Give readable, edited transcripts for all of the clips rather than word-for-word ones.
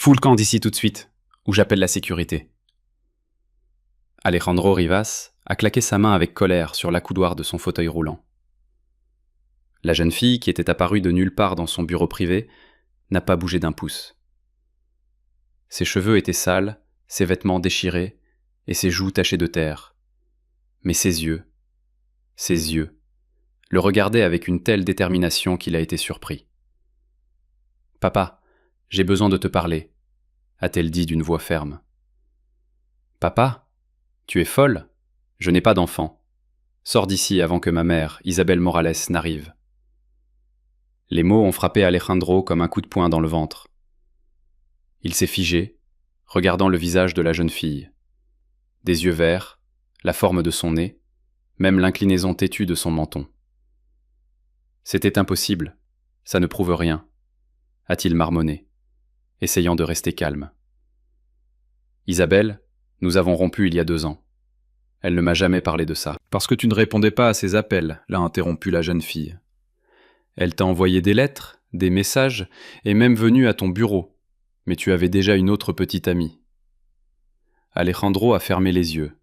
Fous le camp d'ici tout de suite, ou j'appelle la sécurité. Alejandro Rivas a claqué sa main avec colère sur l'accoudoir de son fauteuil roulant. La jeune fille, qui était apparue de nulle part dans son bureau privé, n'a pas bougé d'un pouce. Ses cheveux étaient sales, ses vêtements déchirés, et ses joues tachées de terre. Mais ses yeux, le regardaient avec une telle détermination qu'il a été surpris. « Papa, j'ai besoin de te parler », a-t-elle dit d'une voix ferme. « Papa, tu es folle ? Je n'ai pas d'enfant. Sors d'ici avant que ma mère, Isabelle Morales, n'arrive. » Les mots ont frappé Alejandro comme un coup de poing dans le ventre. Il s'est figé, regardant le visage de la jeune fille. Des yeux verts, la forme de son nez, même l'inclinaison têtue de son menton. C'était impossible, ça ne prouve rien, a-t-il marmonné, essayant de rester calme. Isabelle, nous avons rompu il y a 2 ans. Elle ne m'a jamais parlé de ça. Parce que tu ne répondais pas à ses appels, l'a interrompu la jeune fille. Elle t'a envoyé des lettres, des messages, et même venue à ton bureau, mais tu avais déjà une autre petite amie. Alejandro a fermé les yeux.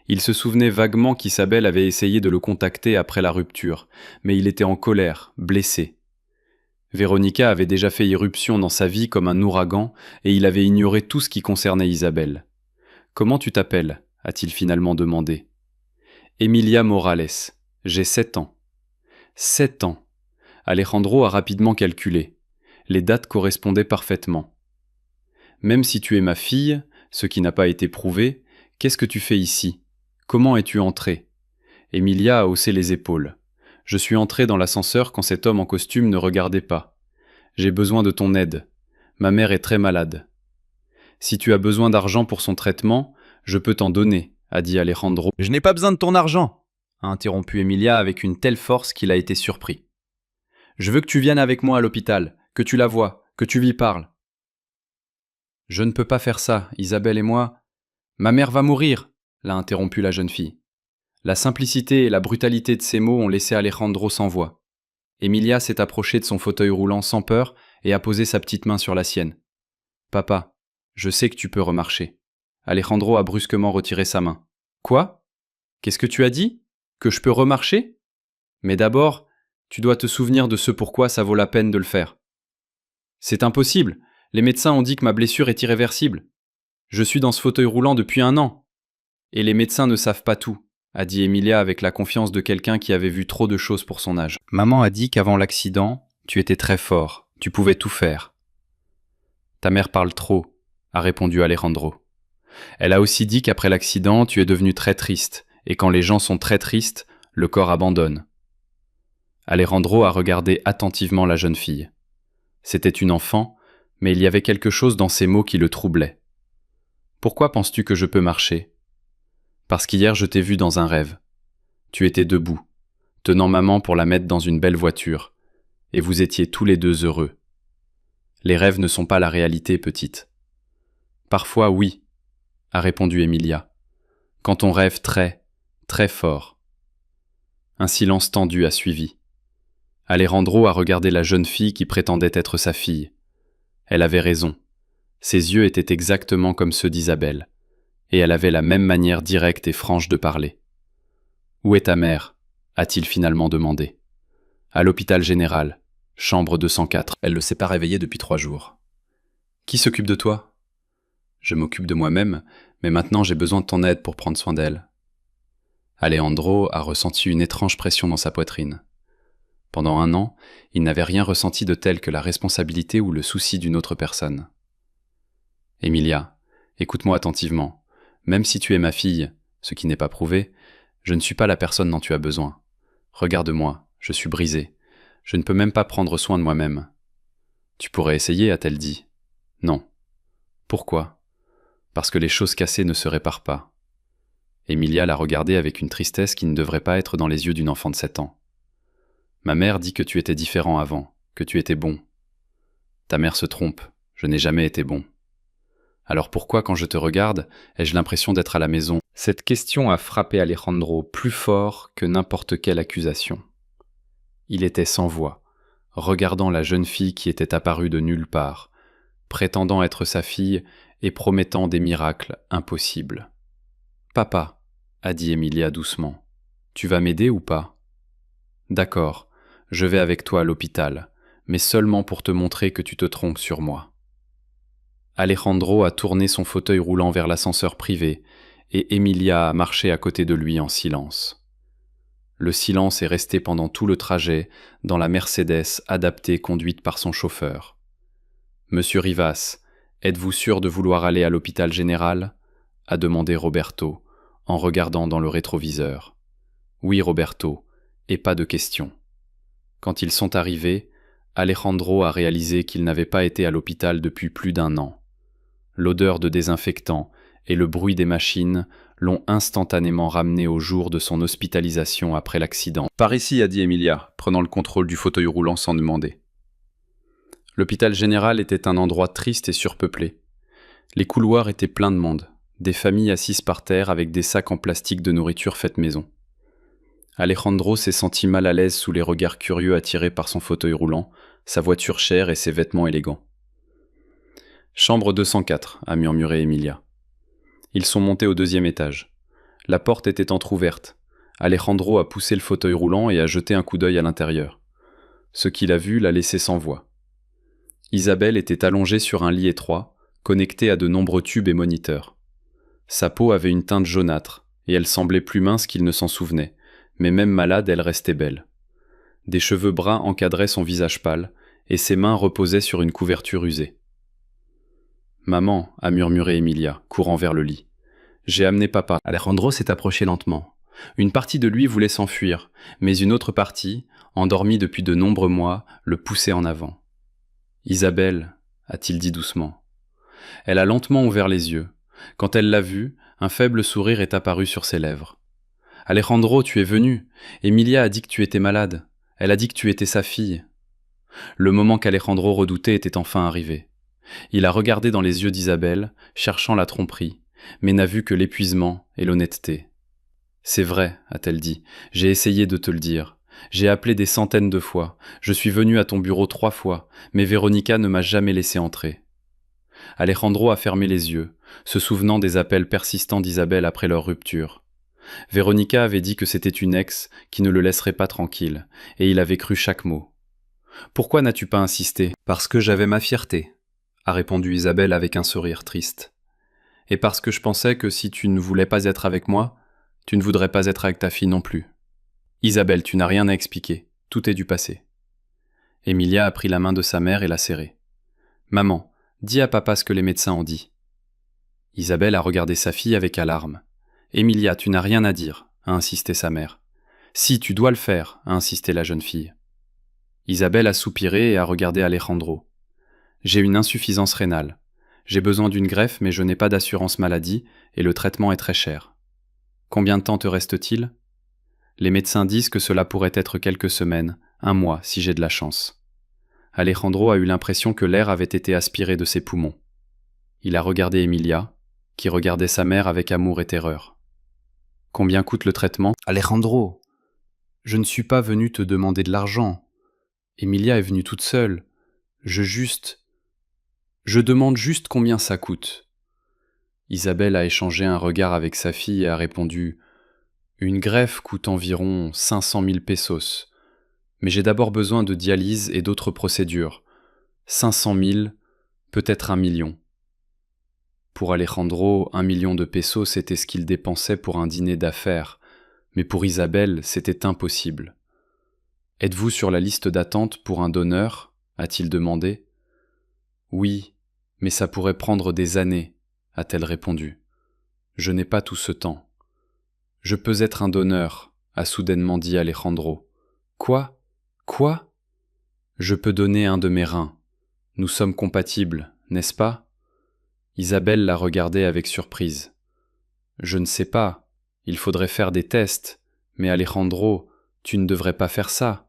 Il se souvenait vaguement qu'Isabelle avait essayé de le contacter après la rupture, mais il était en colère, blessé. Véronica avait déjà fait irruption dans sa vie comme un ouragan, et il avait ignoré tout ce qui concernait Isabelle. « Comment tu t'appelles » a-t-il finalement demandé. « Emilia Morales. J'ai 7 ans. » 7 ans. Alejandro a rapidement calculé. Les dates correspondaient parfaitement. « Même si tu es ma fille, ce qui n'a pas été prouvé, qu'est-ce que tu fais ici ? Comment es-tu entrée ? » Emilia a haussé les épaules. « Je suis entrée dans l'ascenseur quand cet homme en costume ne regardait pas. J'ai besoin de ton aide. Ma mère est très malade. »« Si tu as besoin d'argent pour son traitement, je peux t'en donner, » a dit Alejandro. « Je n'ai pas besoin de ton argent, » a interrompu Emilia avec une telle force qu'il a été surpris. « Je veux que tu viennes avec moi à l'hôpital, que tu la vois, que tu lui parles. »« Je ne peux pas faire ça, Isabelle et moi. »« Ma mère va mourir, » l'a interrompu la jeune fille. La simplicité et la brutalité de ces mots ont laissé Alejandro sans voix. Emilia s'est approchée de son fauteuil roulant sans peur et a posé sa petite main sur la sienne. « Papa, je sais que tu peux remarcher. » Alejandro a brusquement retiré sa main. « Quoi ? Qu'est-ce que tu as dit ? Que je peux remarcher ? Mais d'abord, tu dois te souvenir de ce pourquoi ça vaut la peine de le faire. »« C'est impossible. Les médecins ont dit que ma blessure est irréversible. Je suis dans ce fauteuil roulant depuis 1 an. Et les médecins ne savent pas tout, » a dit Emilia avec la confiance de quelqu'un qui avait vu trop de choses pour son âge. « Maman a dit qu'avant l'accident, tu étais très fort, tu pouvais tout faire. »« Ta mère parle trop, » a répondu Alejandro. « Elle a aussi dit qu'après l'accident, tu es devenu très triste, et quand les gens sont très tristes, le corps abandonne. » Alejandro a regardé attentivement la jeune fille. C'était une enfant, mais il y avait quelque chose dans ses mots qui le troublait. « Pourquoi penses-tu que je peux marcher ? » Parce qu'hier je t'ai vu dans un rêve. Tu étais debout, tenant maman pour la mettre dans une belle voiture, et vous étiez tous les 2 heureux. Les rêves ne sont pas la réalité, petite. Parfois, oui, a répondu Emilia, quand on rêve très, très fort. Un silence tendu a suivi. Alejandro a regardé la jeune fille qui prétendait être sa fille. Elle avait raison. Ses yeux étaient exactement comme ceux d'Isabelle. Et elle avait la même manière directe et franche de parler. « Où est ta mère ?» a-t-il finalement demandé. « À l'hôpital général, chambre 204. Elle ne s'est pas réveillée depuis 3 jours. »« Qui s'occupe de toi ?»« Je m'occupe de moi-même, mais maintenant j'ai besoin de ton aide pour prendre soin d'elle. » Alejandro a ressenti une étrange pression dans sa poitrine. Pendant 1 an, il n'avait rien ressenti de tel que la responsabilité ou le souci d'une autre personne. « Emilia, écoute-moi attentivement. Même si tu es ma fille, ce qui n'est pas prouvé, je ne suis pas la personne dont tu as besoin. Regarde-moi, je suis brisée. Je ne peux même pas prendre soin de moi-même. »« Tu pourrais essayer, a-t-elle dit. »« Non. »« Pourquoi ? » ?»« Parce que les choses cassées ne se réparent pas. » Emilia l'a regardé avec une tristesse qui ne devrait pas être dans les yeux d'une enfant de 7 ans. « Ma mère dit que tu étais différent avant, que tu étais bon. »« Ta mère se trompe, je n'ai jamais été bon. » Alors pourquoi, quand je te regarde, ai-je l'impression d'être à la maison ? Cette question a frappé Alejandro plus fort que n'importe quelle accusation. Il était sans voix, regardant la jeune fille qui était apparue de nulle part, prétendant être sa fille et promettant des miracles impossibles. « Papa, » a dit Emilia doucement, « tu vas m'aider ou pas ? » « D'accord, je vais avec toi à l'hôpital, mais seulement pour te montrer que tu te trompes sur moi. » Alejandro a tourné son fauteuil roulant vers l'ascenseur privé et Emilia a marché à côté de lui en silence. Le silence est resté pendant tout le trajet dans la Mercedes adaptée conduite par son chauffeur. « Monsieur Rivas, êtes-vous sûr de vouloir aller à l'hôpital général ?» a demandé Roberto, en regardant dans le rétroviseur. « Oui, Roberto, et pas de question. » Quand ils sont arrivés, Alejandro a réalisé qu'il n'avait pas été à l'hôpital depuis plus d'1 an. L'odeur de désinfectant et le bruit des machines l'ont instantanément ramené au jour de son hospitalisation après l'accident. « Par ici, » a dit Emilia, prenant le contrôle du fauteuil roulant sans demander. L'hôpital général était un endroit triste et surpeuplé. Les couloirs étaient pleins de monde, des familles assises par terre avec des sacs en plastique de nourriture faite maison. Alejandro s'est senti mal à l'aise sous les regards curieux attirés par son fauteuil roulant, sa voiture chère et ses vêtements élégants. « Chambre 204, » a murmuré Emilia. Ils sont montés au 2e étage. La porte était entr'ouverte. Alejandro a poussé le fauteuil roulant et a jeté un coup d'œil à l'intérieur. Ce qu'il a vu l'a laissé sans voix. Isabelle était allongée sur un lit étroit, connectée à de nombreux tubes et moniteurs. Sa peau avait une teinte jaunâtre, et elle semblait plus mince qu'il ne s'en souvenait, mais même malade, elle restait belle. Des cheveux bruns encadraient son visage pâle, et ses mains reposaient sur une couverture usée. « Maman, » a murmuré Emilia, courant vers le lit. « J'ai amené papa. » Alejandro s'est approché lentement. Une partie de lui voulait s'enfuir, mais une autre partie, endormie depuis de nombreux mois, le poussait en avant. « Isabelle, » a-t-il dit doucement. Elle a lentement ouvert les yeux. Quand elle l'a vu, un faible sourire est apparu sur ses lèvres. « Alejandro, tu es venu. Emilia a dit que tu étais malade. Elle a dit que tu étais sa fille. » Le moment qu'Alejandro redoutait était enfin arrivé. Il a regardé dans les yeux d'Isabelle, cherchant la tromperie, mais n'a vu que l'épuisement et l'honnêteté. « C'est vrai, » a-t-elle dit, « j'ai essayé de te le dire. J'ai appelé des centaines de fois. Je suis venu à ton bureau 3 fois, mais Véronica ne m'a jamais laissé entrer. » Alejandro a fermé les yeux, se souvenant des appels persistants d'Isabelle après leur rupture. Véronica avait dit que c'était une ex qui ne le laisserait pas tranquille, et il avait cru chaque mot. « Pourquoi n'as-tu pas insisté ? » « Parce que j'avais ma fierté, » a répondu Isabelle avec un sourire triste. « Et parce que je pensais que si tu ne voulais pas être avec moi, tu ne voudrais pas être avec ta fille non plus. » « Isabelle, tu n'as rien à expliquer, tout est du passé. » Emilia a pris la main de sa mère et l'a serrée. « Maman, dis à papa ce que les médecins ont dit. » Isabelle a regardé sa fille avec alarme. « Emilia, tu n'as rien à dire, » a insisté sa mère. « Si, tu dois le faire, » a insisté la jeune fille. Isabelle a soupiré et a regardé Alejandro. « J'ai une insuffisance rénale. J'ai besoin d'une greffe, mais je n'ai pas d'assurance maladie et le traitement est très cher. Combien de temps te reste-t-il ? Les médecins disent que cela pourrait être quelques semaines, 1 mois, si j'ai de la chance. » Alejandro a eu l'impression que l'air avait été aspiré de ses poumons. Il a regardé Emilia, qui regardait sa mère avec amour et terreur. « Combien coûte le traitement ? » « Alejandro, je ne suis pas venu te demander de l'argent. Emilia est venue toute seule. Je demande juste combien ça coûte. » Isabelle a échangé un regard avec sa fille et a répondu « Une greffe coûte environ 500 000 pesos. Mais j'ai d'abord besoin de dialyse et d'autres procédures. 500 000, peut-être 1 million. » Pour Alejandro, 1 million de pesos, c'était ce qu'il dépensait pour un dîner d'affaires. Mais pour Isabelle, c'était impossible. « Êtes-vous sur la liste d'attente pour un donneur ?» a-t-il demandé. « Oui, mais ça pourrait prendre des années, » a-t-elle répondu. « Je n'ai pas tout ce temps. »« Je peux être un donneur, » a soudainement dit Alejandro. « Quoi ? Quoi ? Je peux donner un de mes reins. Nous sommes compatibles, n'est-ce pas ? » Isabelle l'a regardé avec surprise. « Je ne sais pas. Il faudrait faire des tests. Mais Alejandro, tu ne devrais pas faire ça. »«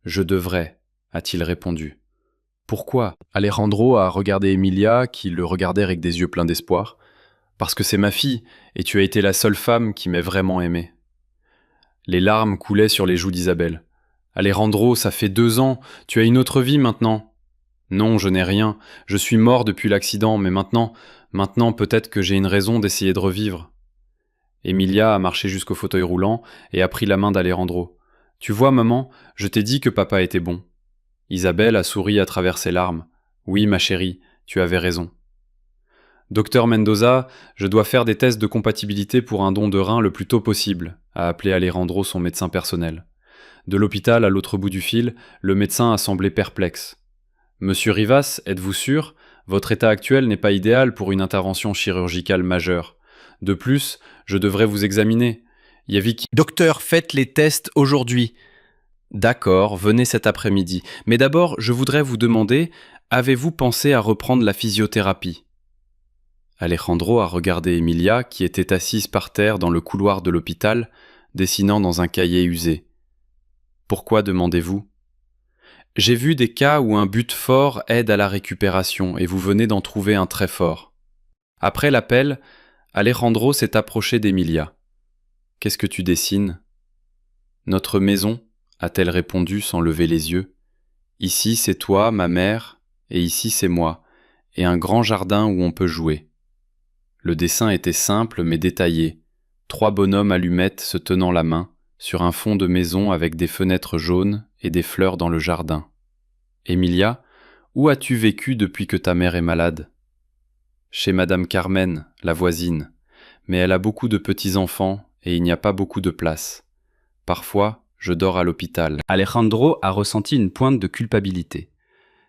Je devrais, » a-t-il répondu. « Pourquoi ?» Alejandro a regardé Emilia, qui le regardait avec des yeux pleins d'espoir. « Parce que c'est ma fille, et tu as été la seule femme qui m'ait vraiment aimé. » Les larmes coulaient sur les joues d'Isabelle. « Alejandro, ça fait 2 ans, tu as une autre vie maintenant. » Non, je n'ai rien. Je suis mort depuis l'accident, mais maintenant peut-être que j'ai une raison d'essayer de revivre. Emilia a marché jusqu'au fauteuil roulant et a pris la main d'Alejandro. Tu vois, maman, je t'ai dit que papa était bon. Isabelle a souri à travers ses larmes. Oui, ma chérie, tu avais raison. Docteur Mendoza, je dois faire des tests de compatibilité pour un don de rein le plus tôt possible, a appelé Alejandro son médecin personnel. De l'hôpital à l'autre bout du fil, le médecin a semblé perplexe. Monsieur Rivas, êtes-vous sûr? Votre état actuel n'est pas idéal pour une intervention chirurgicale majeure. De plus, je devrais vous examiner. Yavik. Docteur, faites les tests aujourd'hui. D'accord, venez cet après-midi. Mais d'abord, je voudrais vous demander, avez-vous pensé à reprendre la physiothérapie? Alejandro a regardé Emilia, qui était assise par terre dans le couloir de l'hôpital, dessinant dans un cahier usé. Pourquoi demandez-vous? J'ai vu des cas où un but fort aide à la récupération et vous venez d'en trouver un très fort. Après l'appel, Alejandro s'est approché d'Emilia. Qu'est-ce que tu dessines? Notre maison, a-t-elle répondu sans lever les yeux. Ici c'est toi, ma mère, et ici c'est moi, et un grand jardin où on peut jouer. Le dessin était simple mais détaillé. 3 bonhommes allumettes se tenant la main, sur un fond de maison avec des fenêtres jaunes et des fleurs dans le jardin. Emilia, où as-tu vécu depuis que ta mère est malade? Chez Madame Carmen, la voisine, mais elle a beaucoup de petits-enfants et il n'y a pas beaucoup de place. Parfois, je dors à l'hôpital. Alejandro a ressenti une pointe de culpabilité.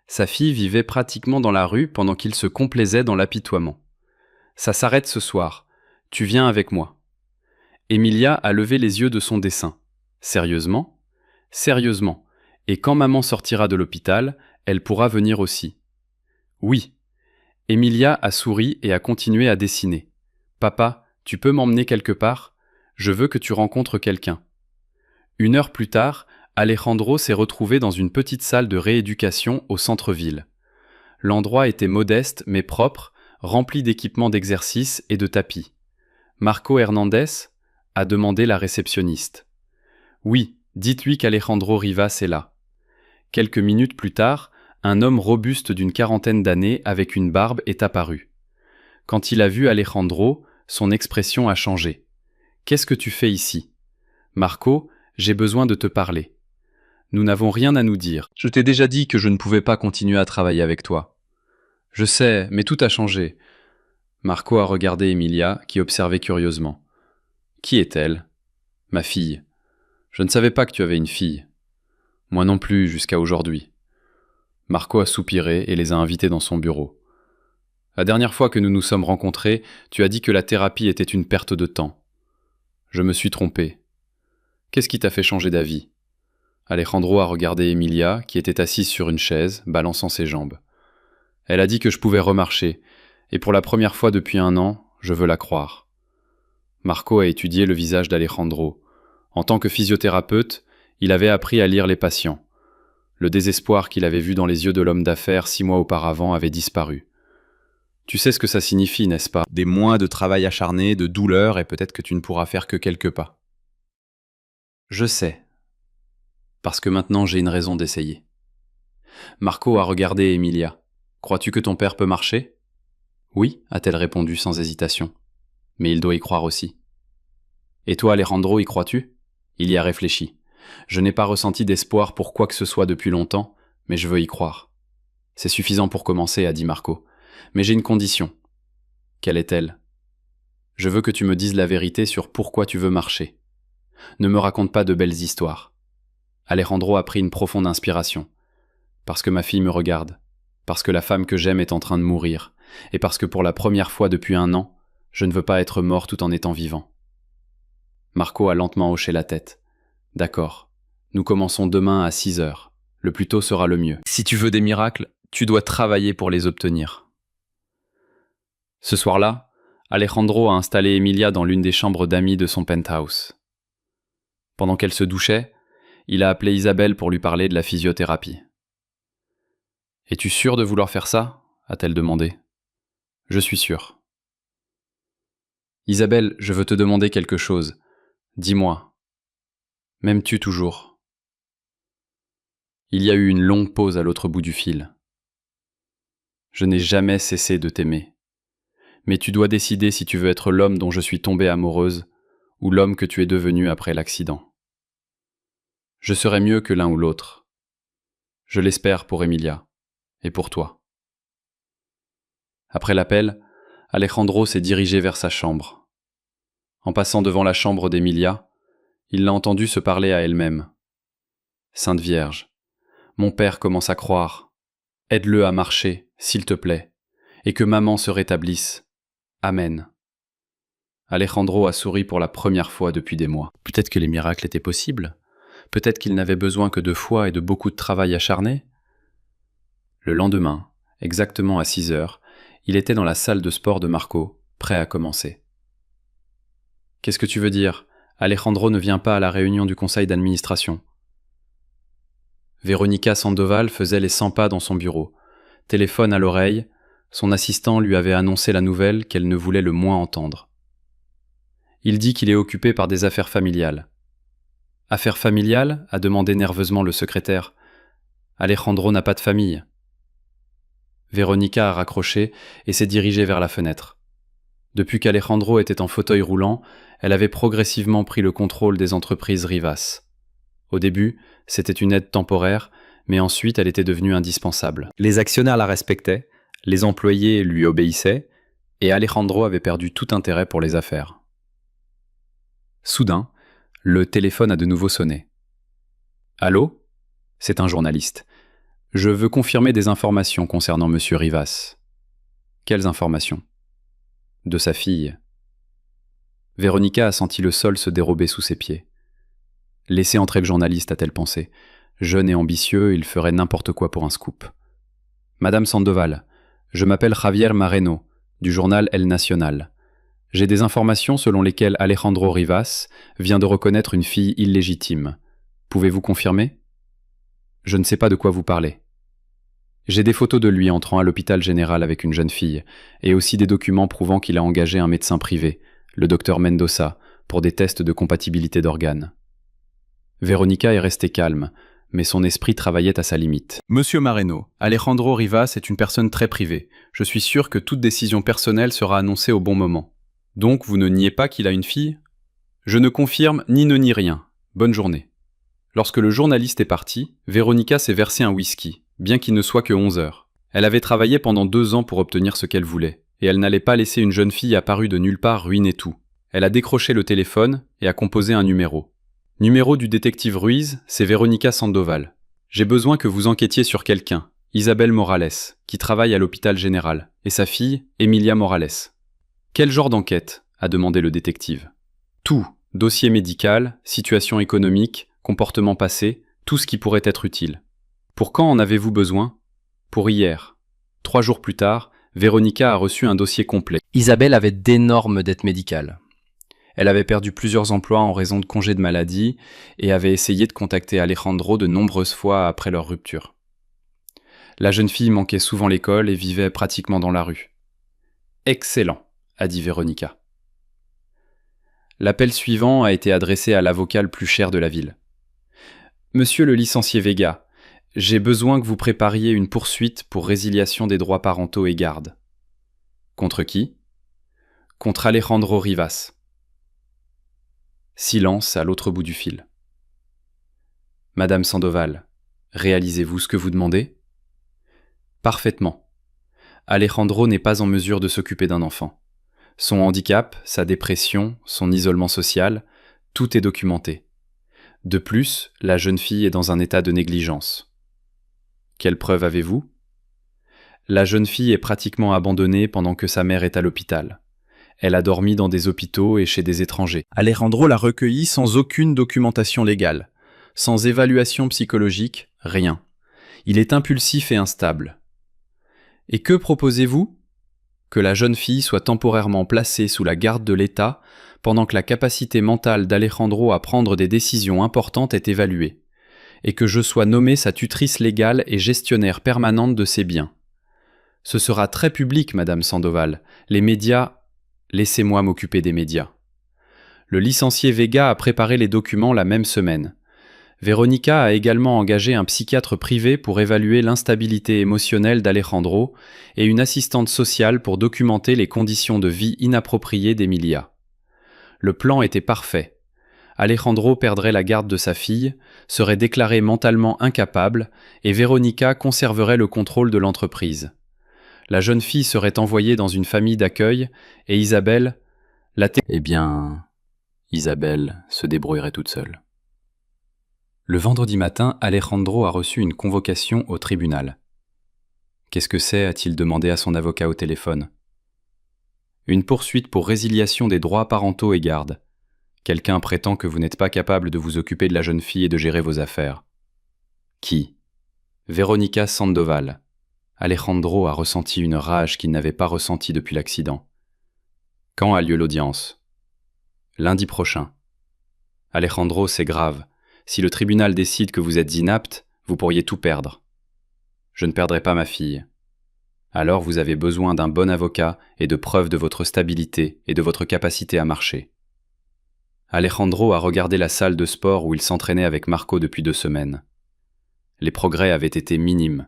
Sa fille vivait pratiquement dans la rue pendant qu'il se complaisait dans l'apitoiement. Ça s'arrête ce soir. Tu viens avec moi. Emilia a levé les yeux de son dessin. Sérieusement? Sérieusement. Et quand maman sortira de l'hôpital, elle pourra venir aussi. Oui. Emilia a souri et a continué à dessiner. Papa, tu peux m'emmener quelque part? Je veux que tu rencontres quelqu'un. 1 heure plus tard, Alejandro s'est retrouvé dans une petite salle de rééducation au centre-ville. L'endroit était modeste mais propre, rempli d'équipements d'exercice et de tapis. Marco Hernandez a demandé la réceptionniste. Oui, dites-lui qu'Alejandro Rivas est là. Quelques minutes plus tard, un homme robuste d'une 40aine d'années avec une barbe est apparu. Quand il a vu Alejandro, son expression a changé. Qu'est-ce que tu fais ici? Marco, j'ai besoin de te parler. Nous n'avons rien à nous dire. Je t'ai déjà dit que je ne pouvais pas continuer à travailler avec toi. Je sais, mais tout a changé. Marco a regardé Emilia, qui observait curieusement. Qui est-elle? Ma fille. Je ne savais pas que tu avais une fille. Moi non plus, jusqu'à aujourd'hui. Marco a soupiré et les a invités dans son bureau. La dernière fois que nous nous sommes rencontrés, tu as dit que la thérapie était une perte de temps. Je me suis trompé. Qu'est-ce qui t'a fait changer d'avis? Alejandro a regardé Emilia, qui était assise sur une chaise, balançant ses jambes. Elle a dit que je pouvais remarcher, et pour la première fois depuis 1 an, je veux la croire. Marco a étudié le visage d'Alejandro. En tant que physiothérapeute, il avait appris à lire les patients. Le désespoir qu'il avait vu dans les yeux de l'homme d'affaires 6 mois auparavant avait disparu. Tu sais ce que ça signifie, n'est-ce pas? Des mois de travail acharné, de douleur, et peut-être que tu ne pourras faire que quelques pas. Je sais. Parce que maintenant j'ai une raison d'essayer. Marco a regardé Emilia. Crois-tu que ton père peut marcher? Oui, a-t-elle répondu sans hésitation. Mais il doit y croire aussi. Et toi, Alejandro, y crois-tu? Il y a réfléchi. Je n'ai pas ressenti d'espoir pour quoi que ce soit depuis longtemps, mais je veux y croire. C'est suffisant pour commencer, a dit Marco. Mais j'ai une condition. Quelle est-elle? Je veux que tu me dises la vérité sur pourquoi tu veux marcher. Ne me raconte pas de belles histoires. Alejandro a pris une profonde inspiration. Parce que ma fille me regarde. Parce que la femme que j'aime est en train de mourir. Et parce que pour la première fois depuis 1 an, je ne veux pas être mort tout en étant vivant. Marco a lentement hoché la tête. D'accord. Nous commençons demain à 6 heures. Le plus tôt sera le mieux. Si tu veux des miracles, tu dois travailler pour les obtenir. Ce soir-là, Alejandro a installé Emilia dans l'une des chambres d'amis de son penthouse. Pendant qu'elle se douchait, il a appelé Isabelle pour lui parler de la physiothérapie. « Es-tu sûr de vouloir faire ça ?» a-t-elle demandé. « Je suis sûr. »« Isabelle, je veux te demander quelque chose. Dis-moi. M'aimes-tu toujours ?» Il y a eu une longue pause à l'autre bout du fil. Je n'ai jamais cessé de t'aimer. Mais tu dois décider si tu veux être l'homme dont je suis tombée amoureuse ou l'homme que tu es devenu après l'accident. Je serai mieux que l'un ou l'autre. Je l'espère pour Emilia et pour toi. » Après l'appel, Alejandro s'est dirigé vers sa chambre. En passant devant la chambre d'Emilia, il l'a entendue se parler à elle-même. « Sainte Vierge, mon père commence à croire. Aide-le à marcher, s'il te plaît, et que maman se rétablisse. Amen. » Alejandro a souri pour la première fois depuis des mois. Peut-être que les miracles étaient possibles. Peut-être qu'il n'avait besoin que de foi et de beaucoup de travail acharné. Le lendemain, exactement à 6 heures, il était dans la salle de sport de Marco, prêt à commencer. « Qu'est-ce que tu veux dire ? Alejandro ne vient pas à la réunion du conseil d'administration. » Veronica Sandoval faisait les 100 pas dans son bureau. Téléphone à l'oreille, son assistant lui avait annoncé la nouvelle qu'elle ne voulait le moins entendre. Il dit qu'il est occupé par des affaires familiales. « Affaires familiales ?» a demandé nerveusement le secrétaire. « Alejandro n'a pas de famille. » Veronica a raccroché et s'est dirigée vers la fenêtre. Depuis qu'Alejandro était en fauteuil roulant, elle avait progressivement pris le contrôle des entreprises Rivas. Au début, c'était une aide temporaire, mais ensuite elle était devenue indispensable. Les actionnaires la respectaient, les employés lui obéissaient, et Alejandro avait perdu tout intérêt pour les affaires. Soudain, le téléphone a de nouveau sonné. « Allô ? C'est un journaliste. Je veux confirmer des informations concernant Monsieur Rivas. » « Quelles informations ? » ?»« De sa fille. » Veronica a senti le sol se dérober sous ses pieds. « Laissez entrer le journaliste, a-t-elle pensé. Jeune et ambitieux, il ferait n'importe quoi pour un scoop. »« Madame Sandoval, je m'appelle Javier Mareno, du journal El Nacional. J'ai des informations selon lesquelles Alejandro Rivas vient de reconnaître une fille illégitime. Pouvez-vous confirmer ? Je ne sais pas de quoi vous parlez. J'ai des photos de lui entrant à l'hôpital général avec une jeune fille, et aussi des documents prouvant qu'il a engagé un médecin privé, le docteur Mendoza, pour des tests de compatibilité d'organes. » Veronica est restée calme, mais son esprit travaillait à sa limite. « Monsieur Mareno, Alejandro Rivas est une personne très privée. Je suis sûr que toute décision personnelle sera annoncée au bon moment. Donc vous ne niez pas qu'il a une fille ? Je ne confirme ni ne nie rien. Bonne journée. » Lorsque le journaliste est parti, Veronica s'est versé un whisky, bien qu'il ne soit que 11 heures. Elle avait travaillé pendant 2 ans pour obtenir ce qu'elle voulait, et elle n'allait pas laisser une jeune fille apparue de nulle part ruiner tout. Elle a décroché le téléphone et a composé un numéro. « Numéro du détective Ruiz, c'est Veronica Sandoval. J'ai besoin que vous enquêtiez sur quelqu'un, Isabelle Morales, qui travaille à l'hôpital général, et sa fille, Emilia Morales. »« Quel genre d'enquête ?» a demandé le détective. « Tout, dossier médical, situation économique, comportement passé, tout ce qui pourrait être utile. » « Pour quand en avez-vous besoin ? » ?»« Pour hier. » 3 jours plus tard, Veronica a reçu un dossier complet. Isabelle avait d'énormes dettes médicales. Elle avait perdu plusieurs emplois en raison de congés de maladie et avait essayé de contacter Alejandro de nombreuses fois après leur rupture. La jeune fille manquait souvent l'école et vivait pratiquement dans la rue. « Excellent !» a dit Veronica. L'appel suivant a été adressé à l'avocat le plus cher de la ville. « Monsieur le licencié Vega, j'ai besoin que vous prépariez une poursuite pour résiliation des droits parentaux et garde. » « Contre qui ? » ?»« Contre Alejandro Rivas. » Silence à l'autre bout du fil. « Madame Sandoval, réalisez-vous ce que vous demandez ? » ?»« Parfaitement. Alejandro n'est pas en mesure de s'occuper d'un enfant. Son handicap, sa dépression, son isolement social, tout est documenté. De plus, la jeune fille est dans un état de négligence. Quelle preuve avez-vous ? La jeune fille est pratiquement abandonnée pendant que sa mère est à l'hôpital. Elle a dormi dans des hôpitaux et chez des étrangers. Alejandro l'a recueillie sans aucune documentation légale, sans évaluation psychologique, rien. Il est impulsif et instable. Et que proposez-vous ? Que la jeune fille soit temporairement placée sous la garde de l'État pendant que la capacité mentale d'Alejandro à prendre des décisions importantes est évaluée, et que je sois nommée sa tutrice légale et gestionnaire permanente de ses biens. Ce sera très public, Madame Sandoval. Les médias... Laissez-moi m'occuper des médias. Le licencié Vega a préparé les documents la même semaine. Veronica a également engagé un psychiatre privé pour évaluer l'instabilité émotionnelle d'Alejandro et une assistante sociale pour documenter les conditions de vie inappropriées d'Emilia. Le plan était parfait. Alejandro perdrait la garde de sa fille, serait déclaré mentalement incapable et Veronica conserverait le contrôle de l'entreprise. La jeune fille serait envoyée dans une famille d'accueil et Isabelle, Isabelle se débrouillerait toute seule. Le vendredi matin, Alejandro a reçu une convocation au tribunal. Qu'est-ce que c'est, a-t-il demandé à son avocat au téléphone. Une poursuite pour résiliation des droits parentaux et garde. Quelqu'un prétend que vous n'êtes pas capable de vous occuper de la jeune fille et de gérer vos affaires. Qui? Veronica Sandoval. Alejandro a ressenti une rage qu'il n'avait pas ressentie depuis l'accident. Quand a lieu l'audience? Lundi prochain. Alejandro, c'est grave. Si le tribunal décide que vous êtes inapte, vous pourriez tout perdre. Je ne perdrai pas ma fille. Alors vous avez besoin d'un bon avocat et de preuves de votre stabilité et de votre capacité à marcher. Alejandro a regardé la salle de sport où il s'entraînait avec Marco depuis 2 semaines. Les progrès avaient été minimes.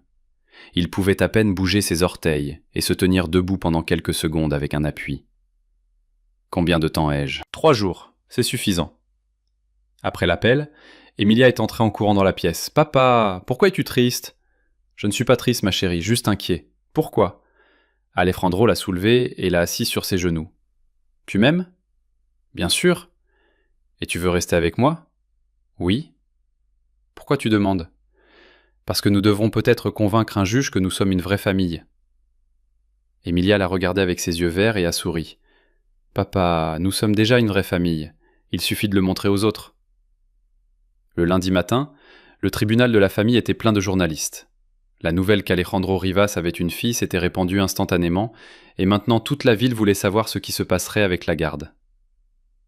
Il pouvait à peine bouger ses orteils et se tenir debout pendant quelques secondes avec un appui. Combien de temps ai-je? 3 jours, c'est suffisant. Après l'appel, Emilia est entrée en courant dans la pièce. « Papa, pourquoi es-tu triste ?»« Je ne suis pas triste, ma chérie, juste inquiet. »« Pourquoi ?» Alejandro l'a soulevée et l'a assise sur ses genoux. « Tu m'aimes ?»« Bien sûr. »« Et tu veux rester avec moi ?»« Oui. »« Pourquoi tu demandes ?»« Parce que nous devrons peut-être convaincre un juge que nous sommes une vraie famille. » Emilia l'a regardé avec ses yeux verts et a souri. « Papa, nous sommes déjà une vraie famille. Il suffit de le montrer aux autres. » Le lundi matin, le tribunal de la famille était plein de journalistes. La nouvelle qu'Alejandro Rivas avait une fille s'était répandue instantanément, et maintenant toute la ville voulait savoir ce qui se passerait avec la garde.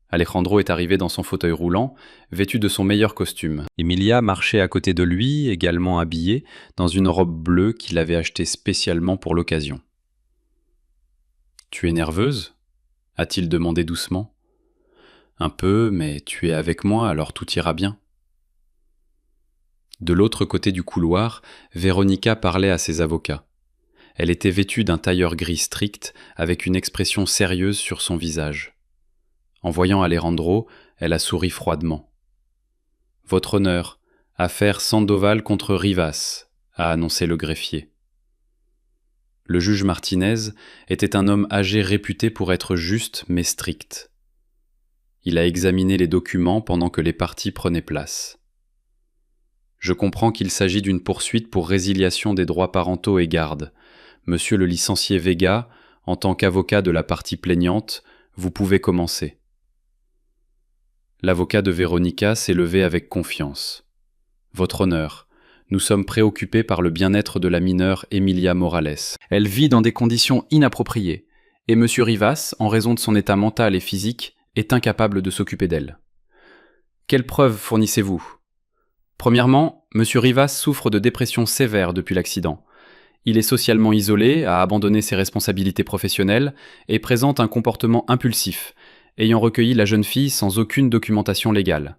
Alejandro est arrivé dans son fauteuil roulant, vêtu de son meilleur costume. Emilia marchait à côté de lui, également habillée, dans une robe bleue qu'il avait achetée spécialement pour l'occasion. « Tu es nerveuse ?» a-t-il demandé doucement. « Un peu, mais tu es avec moi, alors tout ira bien. » De l'autre côté du couloir, Veronica parlait à ses avocats. Elle était vêtue d'un tailleur gris strict, avec une expression sérieuse sur son visage. En voyant Alejandro, elle a souri froidement. « Votre honneur, affaire Sandoval contre Rivas », a annoncé le greffier. Le juge Martinez était un homme âgé réputé pour être juste mais strict. Il a examiné les documents pendant que les parties prenaient place. Je comprends qu'il s'agit d'une poursuite pour résiliation des droits parentaux et garde. Monsieur le licencié Vega, en tant qu'avocat de la partie plaignante, vous pouvez commencer. L'avocat de Veronica s'est levé avec confiance. Votre honneur, nous sommes préoccupés par le bien-être de la mineure Emilia Morales. Elle vit dans des conditions inappropriées, et monsieur Rivas, en raison de son état mental et physique, est incapable de s'occuper d'elle. Quelles preuves fournissez-vous ? Premièrement, M. Rivas souffre de dépression sévère depuis l'accident. Il est socialement isolé, a abandonné ses responsabilités professionnelles et présente un comportement impulsif, ayant recueilli la jeune fille sans aucune documentation légale.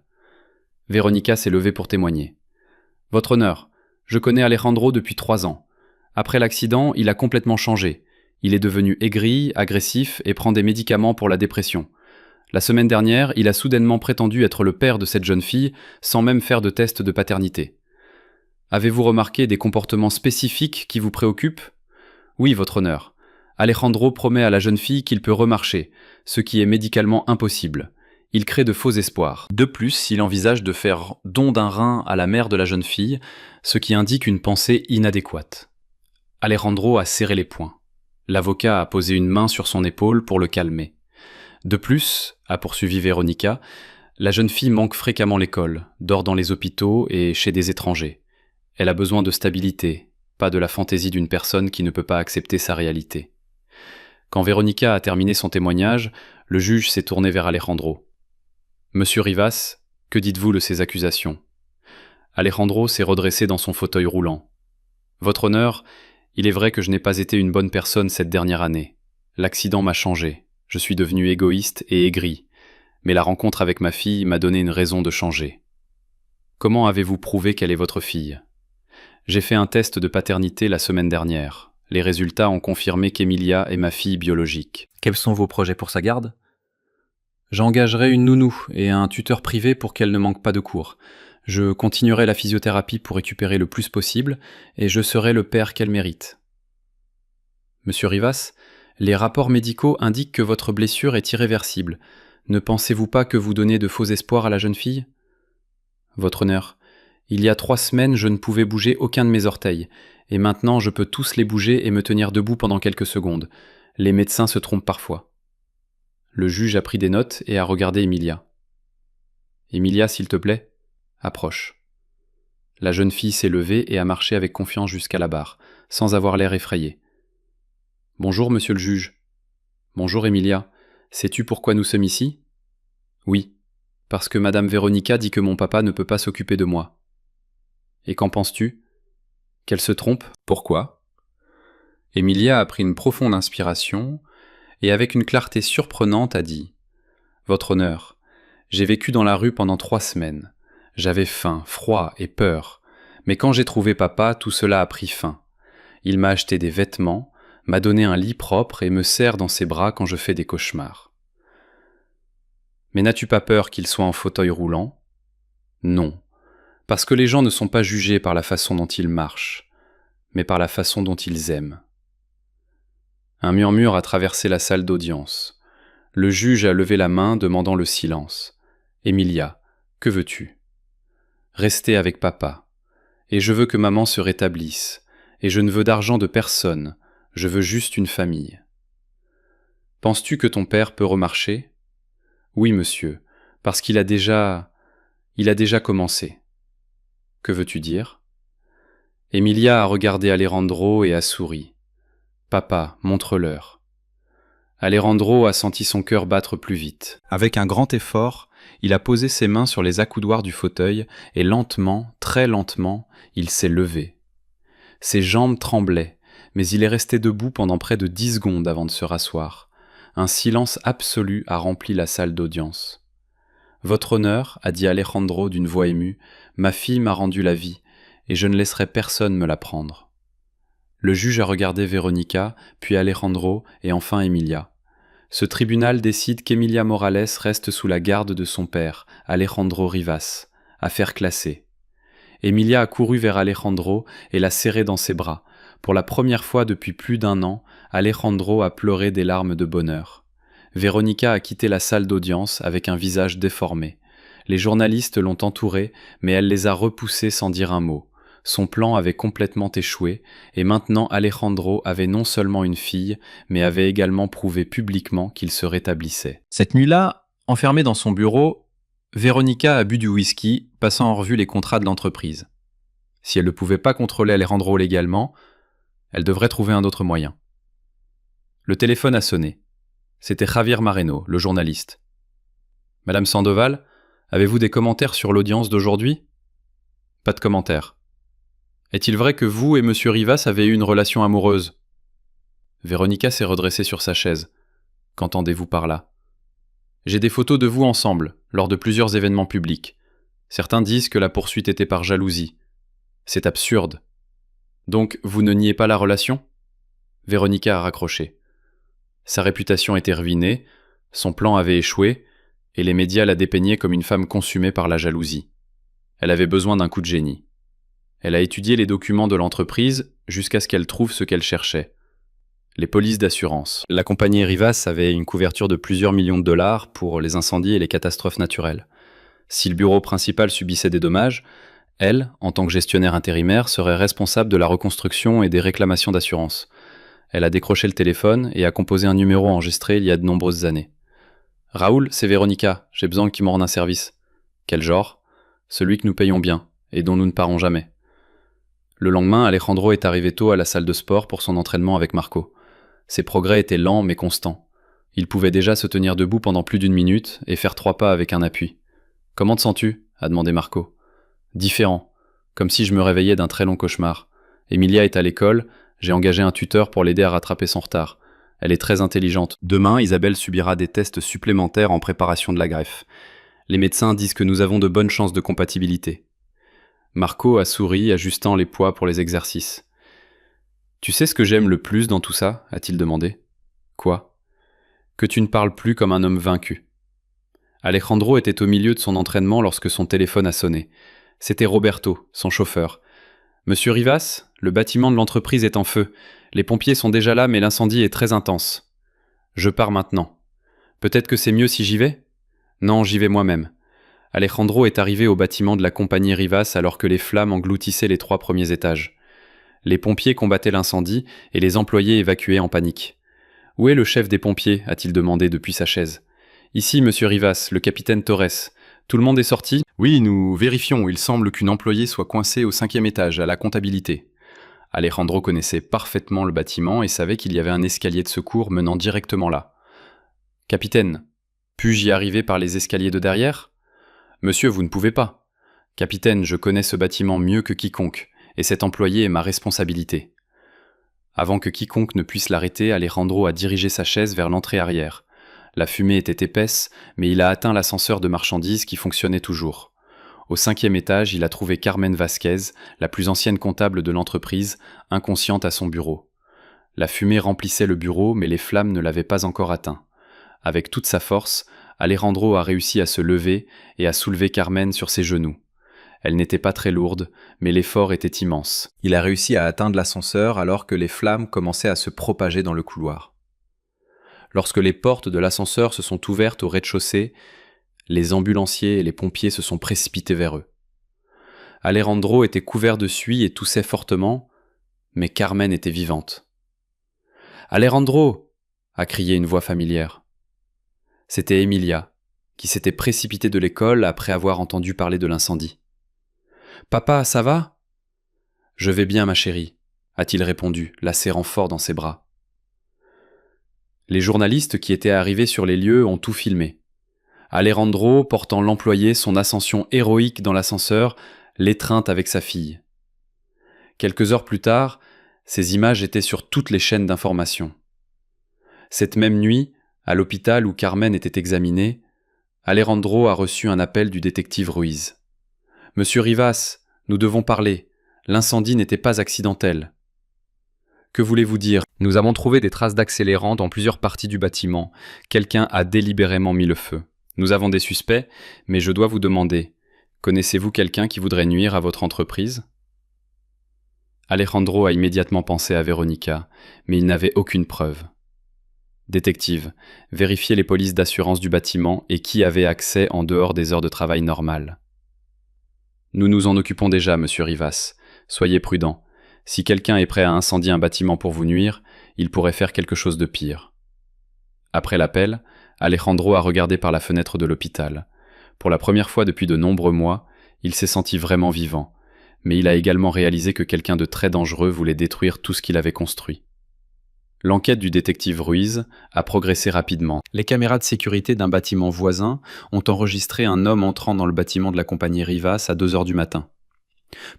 Veronica s'est levée pour témoigner. Votre honneur, je connais Alejandro depuis 3 ans. Après l'accident, il a complètement changé. Il est devenu aigri, agressif et prend des médicaments pour la dépression. La semaine dernière, il a soudainement prétendu être le père de cette jeune fille, sans même faire de test de paternité. Avez-vous remarqué des comportements spécifiques qui vous préoccupent ? Oui, votre honneur. Alejandro promet à la jeune fille qu'il peut remarcher, ce qui est médicalement impossible. Il crée de faux espoirs. De plus, il envisage de faire don d'un rein à la mère de la jeune fille, ce qui indique une pensée inadéquate. Alejandro a serré les poings. L'avocat a posé une main sur son épaule pour le calmer. De plus, a poursuivi Veronica, la jeune fille manque fréquemment l'école, dort dans les hôpitaux et chez des étrangers. Elle a besoin de stabilité, pas de la fantaisie d'une personne qui ne peut pas accepter sa réalité. Quand Veronica a terminé son témoignage, le juge s'est tourné vers Alejandro. « Monsieur Rivas, que dites-vous de ces accusations ?» Alejandro s'est redressé dans son fauteuil roulant. « Votre honneur, il est vrai que je n'ai pas été une bonne personne cette dernière année. L'accident m'a changé. Je suis devenu égoïste et aigri, mais la rencontre avec ma fille m'a donné une raison de changer. Comment avez-vous prouvé qu'elle est votre fille? J'ai fait un test de paternité la semaine dernière. Les résultats ont confirmé qu'Emilia est ma fille biologique. Quels sont vos projets pour sa garde? J'engagerai une nounou et un tuteur privé pour qu'elle ne manque pas de cours. Je continuerai la physiothérapie pour récupérer le plus possible et je serai le père qu'elle mérite. Monsieur Rivas, les rapports médicaux indiquent que votre blessure est irréversible. Ne pensez-vous pas que vous donnez de faux espoirs à la jeune fille? Votre honneur, il y a 3 semaines, je ne pouvais bouger aucun de mes orteils, et maintenant je peux tous les bouger et me tenir debout pendant quelques secondes. Les médecins se trompent parfois. Le juge a pris des notes et a regardé Emilia. Emilia, s'il te plaît, approche. La jeune fille s'est levée et a marché avec confiance jusqu'à la barre, sans avoir l'air effrayé. Bonjour, monsieur le juge. Bonjour, Emilia. Sais-tu pourquoi nous sommes ici? Oui, parce que madame Véronica dit que mon papa ne peut pas s'occuper de moi. Et qu'en penses-tu? Qu'elle se trompe? Pourquoi? Emilia a pris une profonde inspiration et avec une clarté surprenante a dit « Votre honneur, j'ai vécu dans la rue pendant 3 semaines. J'avais faim, froid et peur. Mais quand j'ai trouvé papa, tout cela a pris fin. Il m'a acheté des vêtements, m'a donné un lit propre et me serre dans ses bras quand je fais des cauchemars. Mais n'as-tu pas peur qu'il soit en fauteuil roulant? Non, parce que les gens ne sont pas jugés par la façon dont ils marchent, mais par la façon dont ils aiment. » Un murmure a traversé la salle d'audience. Le juge a levé la main, demandant le silence. « Emilia, que veux-tu? » « Rester avec papa. Et je veux que maman se rétablisse. Et je ne veux d'argent de personne. Je veux juste une famille. » « Penses-tu que ton père peut remarcher? » « Oui, monsieur, parce qu'il a déjà commencé. » « Que veux-tu dire? » Emilia a regardé Alejandro et a souri. « Papa, montre-leur. » Alejandro a senti son cœur battre plus vite. Avec un grand effort, il a posé ses mains sur les accoudoirs du fauteuil et lentement, très lentement, il s'est levé. Ses jambes tremblaient, mais il est resté debout pendant près de 10 secondes avant de se rasseoir. Un silence absolu a rempli la salle d'audience. « Votre honneur, a dit Alejandro d'une voix émue, ma fille m'a rendu la vie, et je ne laisserai personne me la prendre. » Le juge a regardé Véronica, puis Alejandro, et enfin Emilia. Ce tribunal décide qu'Emilia Morales reste sous la garde de son père, Alejandro Rivas. Affaire classée. Emilia a couru vers Alejandro et l'a serré dans ses bras. Pour la première fois depuis plus d'1 an, Alejandro a pleuré des larmes de bonheur. Véronica a quitté la salle d'audience avec un visage déformé. Les journalistes l'ont entourée, mais elle les a repoussés sans dire un mot. Son plan avait complètement échoué, et maintenant Alejandro avait non seulement une fille, mais avait également prouvé publiquement qu'il se rétablissait. Cette nuit-là, enfermée dans son bureau, Véronica a bu du whisky, passant en revue les contrats de l'entreprise. Si elle ne pouvait pas contrôler Alejandro légalement, elle devrait trouver un autre moyen. Le téléphone a sonné. C'était Javier Mareno, le journaliste. « Madame Sandoval, avez-vous des commentaires sur l'audience d'aujourd'hui ?»« Pas de commentaires. »« Est-il vrai que vous et monsieur Rivas avez eu une relation amoureuse ?» Véronica s'est redressée sur sa chaise. « Qu'entendez-vous par là ?»« J'ai des photos de vous ensemble, lors de plusieurs événements publics. Certains disent que la poursuite était par jalousie. C'est absurde. Donc, vous ne niez pas la relation ?» Véronica a raccroché. Sa réputation était ruinée, son plan avait échoué, et les médias la dépeignaient comme une femme consumée par la jalousie. Elle avait besoin d'un coup de génie. Elle a étudié les documents de l'entreprise jusqu'à ce qu'elle trouve ce qu'elle cherchait. Les polices d'assurance. La compagnie Rivas avait une couverture de plusieurs millions de dollars pour les incendies et les catastrophes naturelles. Si le bureau principal subissait des dommages, elle, en tant que gestionnaire intérimaire, serait responsable de la reconstruction et des réclamations d'assurance. Elle a décroché le téléphone et a composé un numéro enregistré il y a de nombreuses années. « Raoul, c'est Véronica, j'ai besoin que tu me rendes un service. »« Quel genre ?»« Celui que nous payons bien, et dont nous ne parons jamais. » Le lendemain, Alejandro est arrivé tôt à la salle de sport pour son entraînement avec Marco. Ses progrès étaient lents mais constants. Il pouvait déjà se tenir debout pendant plus d'1 minute et faire 3 pas avec un appui. « Comment te sens-tu » a demandé Marco. « Différent, comme si je me réveillais d'un très long cauchemar. Emilia est à l'école, j'ai engagé un tuteur pour l'aider à rattraper son retard. Elle est très intelligente. Demain, Isabelle subira des tests supplémentaires en préparation de la greffe. Les médecins disent que nous avons de bonnes chances de compatibilité. Marco a souri, ajustant les poids pour les exercices. « Tu sais ce que j'aime le plus dans tout ça ?» a-t-il demandé. « Quoi ?»« Que tu ne parles plus comme un homme vaincu. » Alejandro était au milieu de son entraînement lorsque son téléphone a sonné. C'était Roberto, son chauffeur. « Monsieur Rivas, le bâtiment de l'entreprise est en feu. Les pompiers sont déjà là, mais l'incendie est très intense. »« Je pars maintenant. Peut-être que c'est mieux si j'y vais ? » ?»« Non, j'y vais moi-même. » Alejandro est arrivé au bâtiment de la compagnie Rivas alors que les flammes engloutissaient les 3 premiers étages. Les pompiers combattaient l'incendie et les employés évacuaient en panique. « Où est le chef des pompiers ?» a-t-il demandé depuis sa chaise. « Ici, monsieur Rivas, le capitaine Torres. Tout le monde est sorti ?»« Oui, nous vérifions. Il semble qu'une employée soit coincée au 5e étage, à la comptabilité. » Alejandro connaissait parfaitement le bâtiment et savait qu'il y avait un escalier de secours menant directement là. « Capitaine, puis-je y arriver par les escaliers de derrière ? » « Monsieur, vous ne pouvez pas. Capitaine, je connais ce bâtiment mieux que quiconque, et cet employé est ma responsabilité. » Avant que quiconque ne puisse l'arrêter, Alejandro a dirigé sa chaise vers l'entrée arrière. La fumée était épaisse, mais il a atteint l'ascenseur de marchandises qui fonctionnait toujours. Au 5e étage, il a trouvé Carmen Vasquez, la plus ancienne comptable de l'entreprise, inconsciente à son bureau. La fumée remplissait le bureau, mais les flammes ne l'avaient pas encore atteint. Avec toute sa force, Alejandro a réussi à se lever et à soulever Carmen sur ses genoux. Elle n'était pas très lourde, mais l'effort était immense. Il a réussi à atteindre l'ascenseur alors que les flammes commençaient à se propager dans le couloir. Lorsque les portes de l'ascenseur se sont ouvertes au rez-de-chaussée, les ambulanciers et les pompiers se sont précipités vers eux. Alejandro était couvert de suie et toussait fortement, mais Carmen était vivante. « Alejandro !» a crié une voix familière. C'était Emilia, qui s'était précipitée de l'école après avoir entendu parler de l'incendie. « Papa, ça va ? » ?»« Je vais bien, ma chérie, » a-t-il répondu, la serrant fort dans ses bras. Les journalistes qui étaient arrivés sur les lieux ont tout filmé. Alejandro portant l'employé, son ascension héroïque dans l'ascenseur, l'étreinte avec sa fille. Quelques heures plus tard, ces images étaient sur toutes les chaînes d'information. Cette même nuit, à l'hôpital où Carmen était examinée, Alejandro a reçu un appel du détective Ruiz. « Monsieur Rivas, nous devons parler. L'incendie n'était pas accidentel. »« Que voulez-vous dire ? Nous avons trouvé des traces d'accélérant dans plusieurs parties du bâtiment. Quelqu'un a délibérément mis le feu. Nous avons des suspects, mais je dois vous demander, connaissez-vous quelqu'un qui voudrait nuire à votre entreprise ? » Alejandro a immédiatement pensé à Veronica, mais il n'avait aucune preuve. Détective, vérifiez les polices d'assurance du bâtiment et qui avait accès en dehors des heures de travail normales. Nous nous en occupons déjà, monsieur Rivas. Soyez prudent. Si quelqu'un est prêt à incendier un bâtiment pour vous nuire, il pourrait faire quelque chose de pire. Après l'appel, Alejandro a regardé par la fenêtre de l'hôpital. Pour la première fois depuis de nombreux mois, il s'est senti vraiment vivant, mais il a également réalisé que quelqu'un de très dangereux voulait détruire tout ce qu'il avait construit. L'enquête du détective Ruiz a progressé rapidement. Les caméras de sécurité d'un bâtiment voisin ont enregistré un homme entrant dans le bâtiment de la compagnie Rivas à 2h du matin.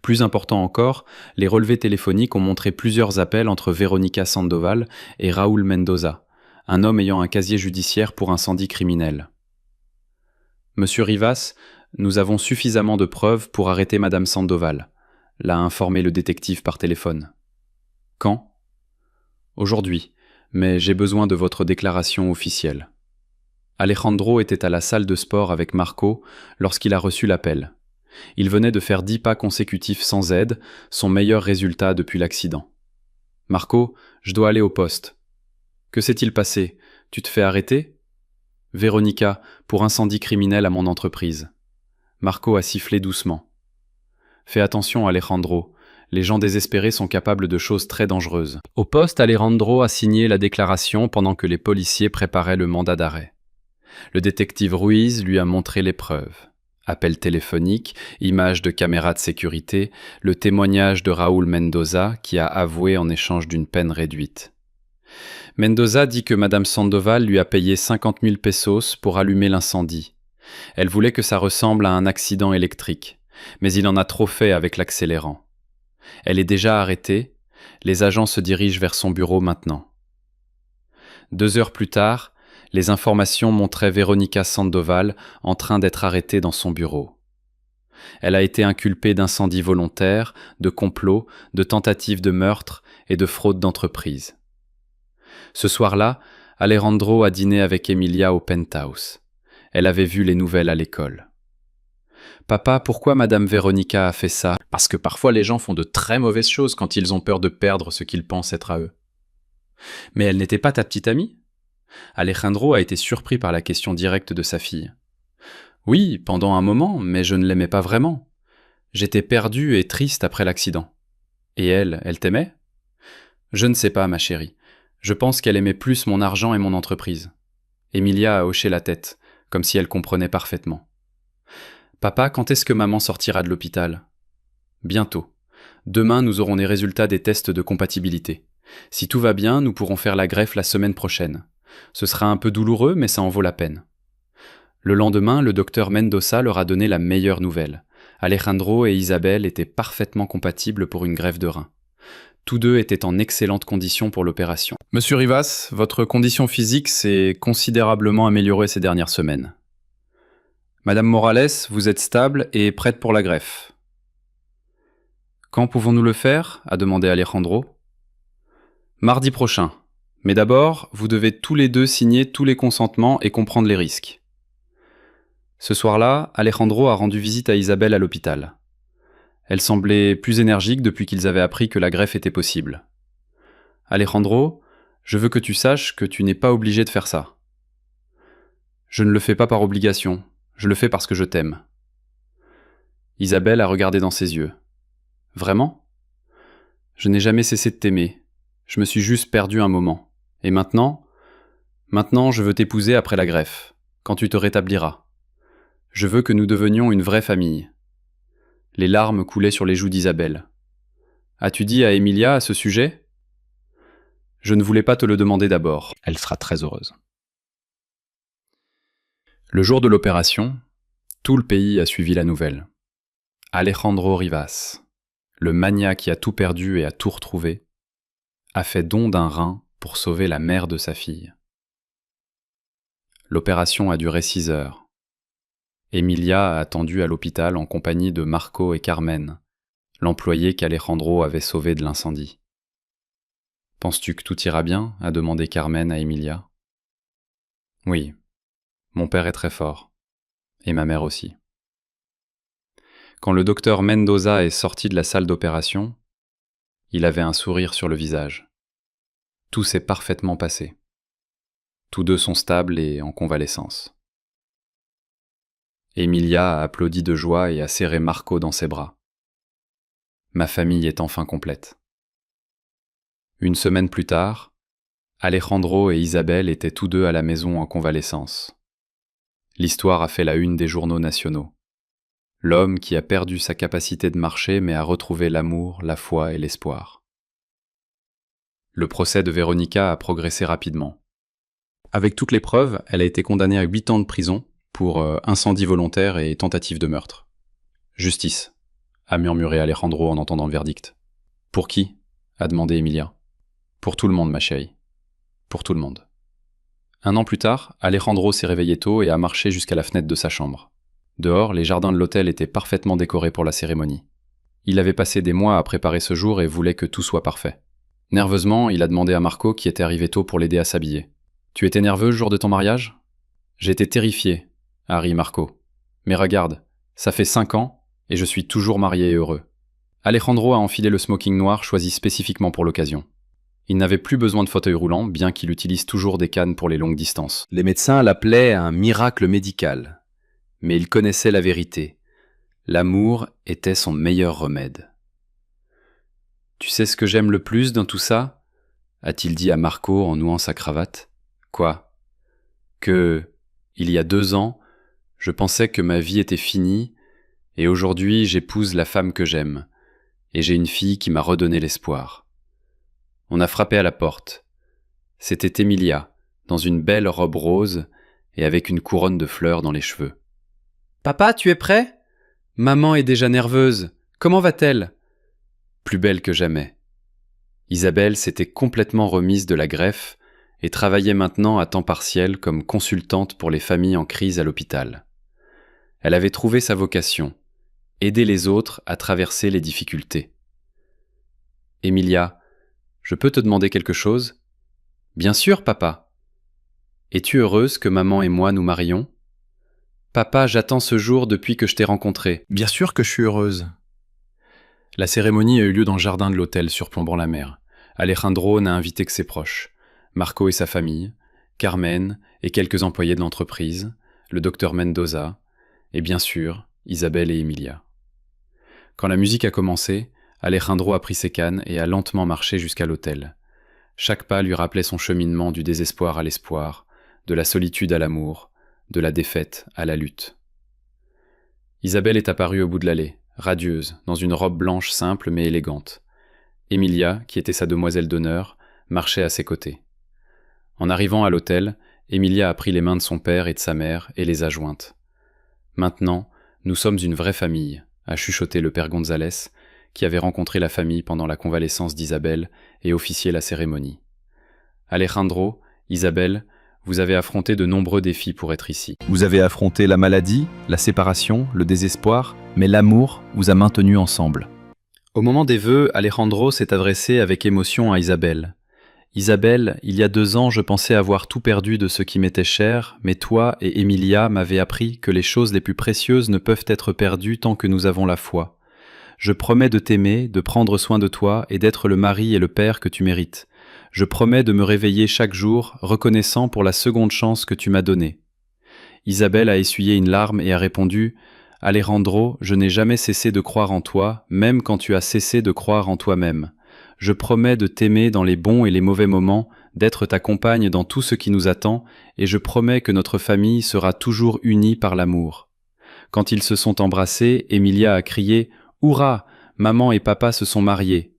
Plus important encore, les relevés téléphoniques ont montré plusieurs appels entre Veronica Sandoval et Raúl Mendoza, un homme ayant un casier judiciaire pour incendie criminel. « Monsieur Rivas, nous avons suffisamment de preuves pour arrêter Madame Sandoval », l'a informé le détective par téléphone. « Quand ? » « Aujourd'hui, mais j'ai besoin de votre déclaration officielle. » Alejandro était à la salle de sport avec Marco lorsqu'il a reçu l'appel. Il venait de faire 10 pas consécutifs sans aide, son meilleur résultat depuis l'accident. « Marco, je dois aller au poste. »« Que s'est-il passé ? Tu te fais arrêter ? » ?»« Véronica, pour incendie criminel à mon entreprise. » Marco a sifflé doucement. « Fais attention, Alejandro. Les gens désespérés sont capables de choses très dangereuses. » Au poste, Alejandro a signé la déclaration pendant que les policiers préparaient le mandat d'arrêt. Le détective Ruiz lui a montré les preuves. Appel téléphonique, images de caméras de sécurité, le témoignage de Raúl Mendoza qui a avoué en échange d'une peine réduite. Mendoza dit que Madame Sandoval lui a payé 50 000 pesos pour allumer l'incendie. Elle voulait que ça ressemble à un accident électrique, mais il en a trop fait avec l'accélérant. Elle est déjà arrêtée, les agents se dirigent vers son bureau maintenant. 2 heures plus tard, les informations montraient Veronica Sandoval en train d'être arrêtée dans son bureau. Elle a été inculpée d'incendie volontaire, de complot, de tentative de meurtre et de fraude d'entreprise. Ce soir-là, Alejandro a dîné avec Emilia au penthouse. Elle avait vu les nouvelles à l'école. « Papa, pourquoi Madame Véronica a fait ça ?»« Parce que parfois les gens font de très mauvaises choses quand ils ont peur de perdre ce qu'ils pensent être à eux. »« Mais elle n'était pas ta petite amie ?» Alejandro a été surpris par la question directe de sa fille. « Oui, pendant un moment, mais je ne l'aimais pas vraiment. J'étais perdu et triste après l'accident. Et elle t'aimait ? » « Je ne sais pas, ma chérie. Je pense qu'elle aimait plus mon argent et mon entreprise. » Emilia a hoché la tête, comme si elle comprenait parfaitement. « Papa, quand est-ce que maman sortira de l'hôpital ?»« Bientôt. Demain, nous aurons les résultats des tests de compatibilité. Si tout va bien, nous pourrons faire la greffe la semaine prochaine. Ce sera un peu douloureux, mais ça en vaut la peine. » Le lendemain, le docteur Mendoza leur a donné la meilleure nouvelle. Alejandro et Isabelle étaient parfaitement compatibles pour une greffe de rein. Tous deux étaient en excellentes conditions pour l'opération. « Monsieur Rivas, votre condition physique s'est considérablement améliorée ces dernières semaines. Madame Morales, vous êtes stable et prête pour la greffe. »« Quand pouvons-nous le faire ?» a demandé Alejandro. « Mardi prochain. Mais d'abord, vous devez tous les deux signer tous les consentements et comprendre les risques. » Ce soir-là, Alejandro a rendu visite à Isabelle à l'hôpital. Elle semblait plus énergique depuis qu'ils avaient appris que la greffe était possible. « Alejandro, je veux que tu saches que tu n'es pas obligé de faire ça. »« Je ne le fais pas par obligation, je le fais parce que je t'aime. » Isabelle a regardé dans ses yeux. « Vraiment ? Je n'ai jamais cessé de t'aimer. Je me suis juste perdu un moment. Et maintenant, je veux t'épouser après la greffe, quand tu te rétabliras. Je veux que nous devenions une vraie famille. » Les larmes coulaient sur les joues d'Isabelle. « As-tu dit à Emilia à ce sujet ? » ?»« Je ne voulais pas te le demander d'abord. Elle sera très heureuse. » Le jour de l'opération, tout le pays a suivi la nouvelle. Alejandro Rivas, le magnat qui a tout perdu et a tout retrouvé, a fait don d'un rein pour sauver la mère de sa fille. L'opération a duré 6 heures. Emilia a attendu à l'hôpital en compagnie de Marco et Carmen, l'employé qu'Alejandro avait sauvé de l'incendie. « Penses-tu que tout ira bien ?» a demandé Carmen à Emilia. « Oui, mon père est très fort, et ma mère aussi. » Quand le docteur Mendoza est sorti de la salle d'opération, il avait un sourire sur le visage. Tout s'est parfaitement passé. Tous deux sont stables et en convalescence. Emilia a applaudi de joie et a serré Marco dans ses bras. Ma famille est enfin complète. Une semaine plus tard, Alejandro et Isabelle étaient tous deux à la maison en convalescence. L'histoire a fait la une des journaux nationaux. L'homme qui a perdu sa capacité de marcher mais a retrouvé l'amour, la foi et l'espoir. Le procès de Véronica a progressé rapidement. Avec toutes les preuves, elle a été condamnée à 8 ans de prison pour incendie volontaire et tentative de meurtre. « Justice », a murmuré Alejandro en entendant le verdict. « Pour qui ?» a demandé Emilia. « Pour tout le monde, ma chérie. Pour tout le monde. » 1 an plus tard, Alejandro s'est réveillé tôt et a marché jusqu'à la fenêtre de sa chambre. Dehors, les jardins de l'hôtel étaient parfaitement décorés pour la cérémonie. Il avait passé des mois à préparer ce jour et voulait que tout soit parfait. Nerveusement, il a demandé à Marco, qui était arrivé tôt, pour l'aider à s'habiller. « Tu étais nerveux le jour de ton mariage ?»« J'étais terrifié, » a ri Marco. « Mais regarde, ça fait 5 ans et je suis toujours marié et heureux. » Alejandro a enfilé le smoking noir choisi spécifiquement pour l'occasion. Il n'avait plus besoin de fauteuil roulant, bien qu'il utilise toujours des cannes pour les longues distances. Les médecins l'appelaient un miracle médical. Mais il connaissait la vérité. L'amour était son meilleur remède. « Tu sais ce que j'aime le plus dans tout ça ?» a-t-il dit à Marco en nouant sa cravate. « Quoi ? Que, il y a 2 ans, je pensais que ma vie était finie, et aujourd'hui j'épouse la femme que j'aime, et j'ai une fille qui m'a redonné l'espoir. » On a frappé à la porte. C'était Emilia, dans une belle robe rose et avec une couronne de fleurs dans les cheveux. « Papa, tu es prêt ? Maman est déjà nerveuse. Comment va-t-elle ? » Plus belle que jamais. Isabelle s'était complètement remise de la greffe et travaillait maintenant à temps partiel comme consultante pour les familles en crise à l'hôpital. Elle avait trouvé sa vocation, aider les autres à traverser les difficultés. Emilia, je peux te demander quelque chose ? Bien sûr, papa. Es-tu heureuse que maman et moi nous marions ? Papa, j'attends ce jour depuis que je t'ai rencontré. Bien sûr que je suis heureuse. La cérémonie a eu lieu dans le jardin de l'hôtel surplombant la mer. Alejandro n'a invité que ses proches. Marco et sa famille, Carmen et quelques employés de l'entreprise, le docteur Mendoza, et bien sûr, Isabelle et Emilia. Quand la musique a commencé, Alejandro a pris ses cannes et a lentement marché jusqu'à l'hôtel. Chaque pas lui rappelait son cheminement du désespoir à l'espoir, de la solitude à l'amour, de la défaite à la lutte. Isabelle est apparue au bout de l'allée, radieuse, dans une robe blanche simple mais élégante. Emilia, qui était sa demoiselle d'honneur, marchait à ses côtés. En arrivant à l'hôtel, Emilia a pris les mains de son père et de sa mère et les a jointes. « Maintenant, nous sommes une vraie famille », a chuchoté le père González, qui avait rencontré la famille pendant la convalescence d'Isabelle et officié la cérémonie. Alejandro, Isabelle, vous avez affronté de nombreux défis pour être ici. Vous avez affronté la maladie, la séparation, le désespoir, mais l'amour vous a maintenus ensemble. Au moment des vœux, Alejandro s'est adressé avec émotion à Isabelle. « Isabelle, il y a 2 ans, je pensais avoir tout perdu de ce qui m'était cher, mais toi et Emilia m'avez appris que les choses les plus précieuses ne peuvent être perdues tant que nous avons la foi. Je promets de t'aimer, de prendre soin de toi et d'être le mari et le père que tu mérites. Je promets de me réveiller chaque jour, reconnaissant pour la seconde chance que tu m'as donnée. » Isabelle a essuyé une larme et a répondu « Alejandro, je n'ai jamais cessé de croire en toi, même quand tu as cessé de croire en toi-même. Je promets de t'aimer dans les bons et les mauvais moments, d'être ta compagne dans tout ce qui nous attend, et je promets que notre famille sera toujours unie par l'amour. » Quand ils se sont embrassés, Emilia a crié « Hurrah! Maman et papa se sont mariés !»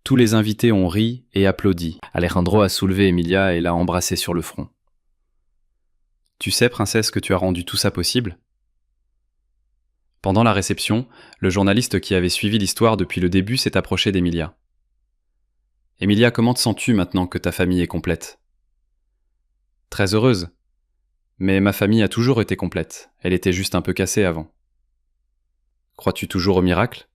Tous les invités ont ri et applaudi. Alejandro a soulevé Emilia et l'a embrassée sur le front. « Tu sais, princesse, que tu as rendu tout ça possible ?» Pendant la réception, le journaliste qui avait suivi l'histoire depuis le début s'est approché d'Emilia. « Emilia, comment te sens-tu maintenant que ta famille est complète ?»« Très heureuse. Mais ma famille a toujours été complète. Elle était juste un peu cassée avant. »« Crois-tu toujours au miracle ?»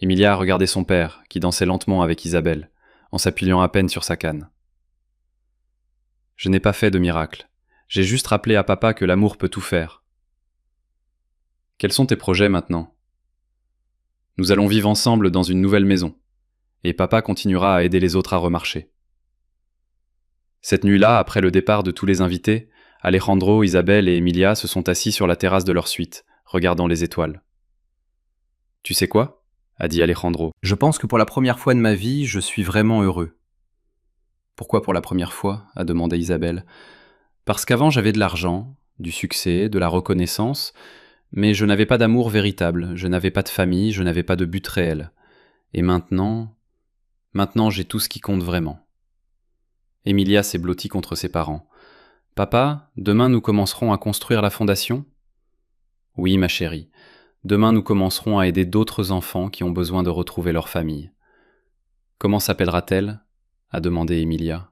Emilia a regardé son père, qui dansait lentement avec Isabelle, en s'appuyant à peine sur sa canne. « Je n'ai pas fait de miracle. J'ai juste rappelé à papa que l'amour peut tout faire. » « Quels sont tes projets maintenant ? » « Nous allons vivre ensemble dans une nouvelle maison, et papa continuera à aider les autres à remarcher. » Cette nuit-là, après le départ de tous les invités, Alejandro, Isabelle et Emilia se sont assis sur la terrasse de leur suite, regardant les étoiles. « Tu sais quoi ? » a dit Alejandro. « Je pense que pour la première fois de ma vie, je suis vraiment heureux. »« Pourquoi pour la première fois ? » a demandé Isabelle. « Parce qu'avant j'avais de l'argent, du succès, de la reconnaissance, mais je n'avais pas d'amour véritable, je n'avais pas de famille, je n'avais pas de but réel. Et maintenant j'ai tout ce qui compte vraiment. » Emilia s'est blottie contre ses parents. « Papa, demain nous commencerons à construire la fondation ? » « Oui, ma chérie. Demain nous commencerons à aider d'autres enfants qui ont besoin de retrouver leur famille. »« Comment s'appellera-t-elle ? » a demandé Emilia.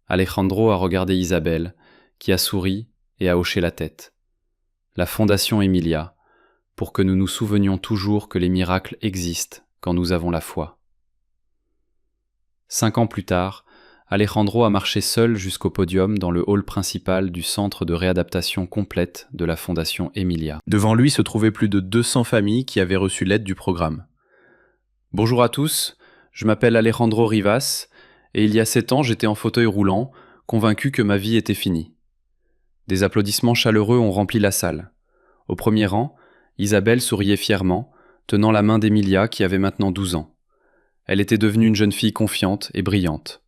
Alejandro a regardé Isabelle, qui a souri et a hoché la tête. « La Fondation Emilia, pour que nous nous souvenions toujours que les miracles existent quand nous avons la foi. » 5 ans plus tard, Alejandro a marché seul jusqu'au podium dans le hall principal du centre de réadaptation complète de la Fondation Emilia. Devant lui se trouvaient plus de 200 familles qui avaient reçu l'aide du programme. « Bonjour à tous, je m'appelle Alejandro Rivas, et il y a 7 ans j'étais en fauteuil roulant, convaincu que ma vie était finie. » Des applaudissements chaleureux ont rempli la salle. Au premier rang, Isabelle souriait fièrement, tenant la main d'Emilia qui avait maintenant 12 ans. Elle était devenue une jeune fille confiante et brillante.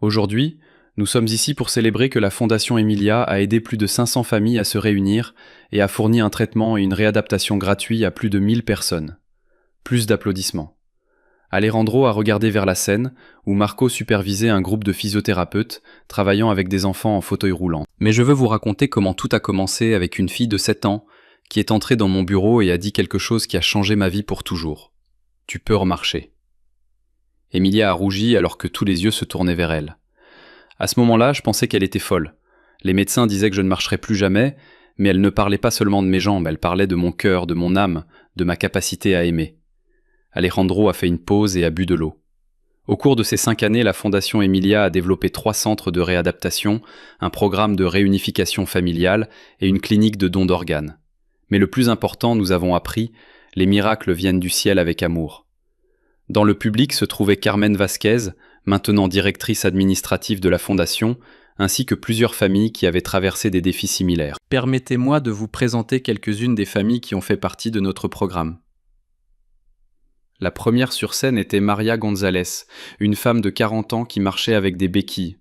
Aujourd'hui, nous sommes ici pour célébrer que la Fondation Emilia a aidé plus de 500 familles à se réunir et a fourni un traitement et une réadaptation gratuits à plus de 1000 personnes. Plus d'applaudissements. Alejandro a regardé vers la scène, où Marco supervisait un groupe de physiothérapeutes travaillant avec des enfants en fauteuil roulant. Mais je veux vous raconter comment tout a commencé avec une fille de 7 ans qui est entrée dans mon bureau et a dit quelque chose qui a changé ma vie pour toujours. « Tu peux remarcher. » Emilia a rougi alors que tous les yeux se tournaient vers elle. À ce moment-là, je pensais qu'elle était folle. Les médecins disaient que je ne marcherais plus jamais, Mais elle ne parlait pas seulement de mes jambes, elle parlait de mon cœur, de mon âme, de ma capacité à aimer. Alejandro a fait une pause et a bu de l'eau. Au cours de ces 5 années, la Fondation Emilia a développé 3 centres de réadaptation, un programme de réunification familiale et une clinique de don d'organes. Mais le plus important, nous avons appris, les miracles viennent du ciel avec amour. Dans le public se trouvait Carmen Vasquez, maintenant directrice administrative de la Fondation, ainsi que plusieurs familles qui avaient traversé des défis similaires. Permettez-moi de vous présenter quelques-unes des familles qui ont fait partie de notre programme. La première sur scène était Maria González, une femme de 40 ans qui marchait avec des béquilles.